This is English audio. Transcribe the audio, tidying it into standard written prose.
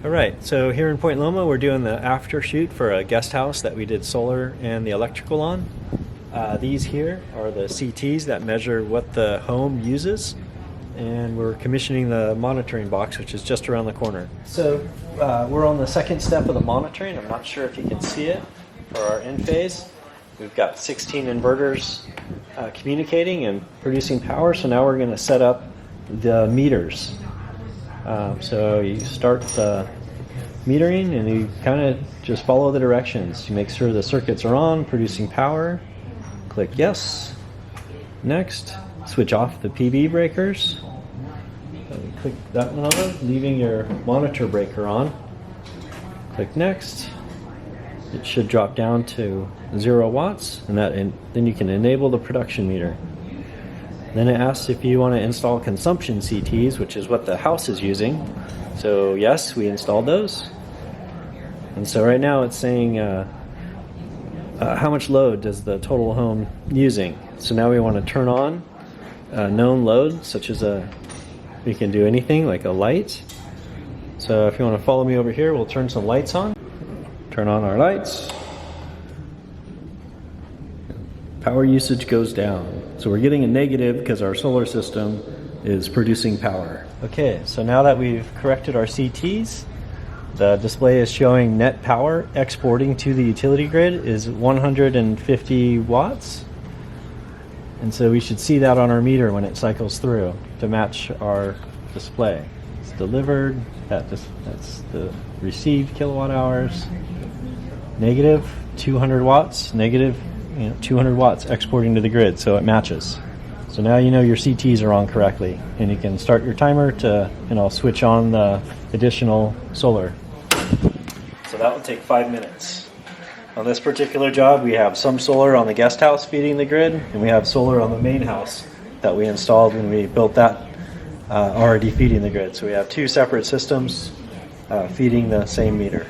All right, so here in Point Loma, we're doing the after shoot for a guest house that we did solar and the electrical on. These here are the CTs that measure what the home uses, and we're commissioning the monitoring box, which is just around the corner. So we're on the second step of the monitoring. I'm not sure if you can see it for our end phase. We've got 16 inverters communicating and producing power, so now we're going to set up the meters. So you start the metering and you kind of just follow the directions. You make sure the circuits are on, producing power. Click yes. Next, switch off the PV breakers. Click that one on, leaving your monitor breaker on. Click next. It should drop down to 0 watts, and then you can enable the production meter. Then it asks if you want to install consumption CTs, which is what the house is using. So yes, we installed those. And so right now it's saying how much load does the total home using. So now we want to turn on a known load, such as we can do anything like a light. So if you want to follow me over here, we'll turn some lights on. Turn on our lights. Power usage goes down. So we're getting a negative because our solar system is producing power. Okay, so now that we've corrected our CTs, the display is showing net power exporting to the utility grid is 150 watts. And so we should see that on our meter when it cycles through to match our display. It's delivered, that's the received kilowatt hours. Negative 200 watts, negative 200 watts exporting to the grid, so it matches. So now you know your CTs are on correctly, and you can start your timer to switch on the additional solar. So that will take 5 minutes. On this particular job, we have some solar on the guest house feeding the grid, and we have solar on the main house that we installed when we built that already feeding the grid. So we have two separate systems feeding the same meter.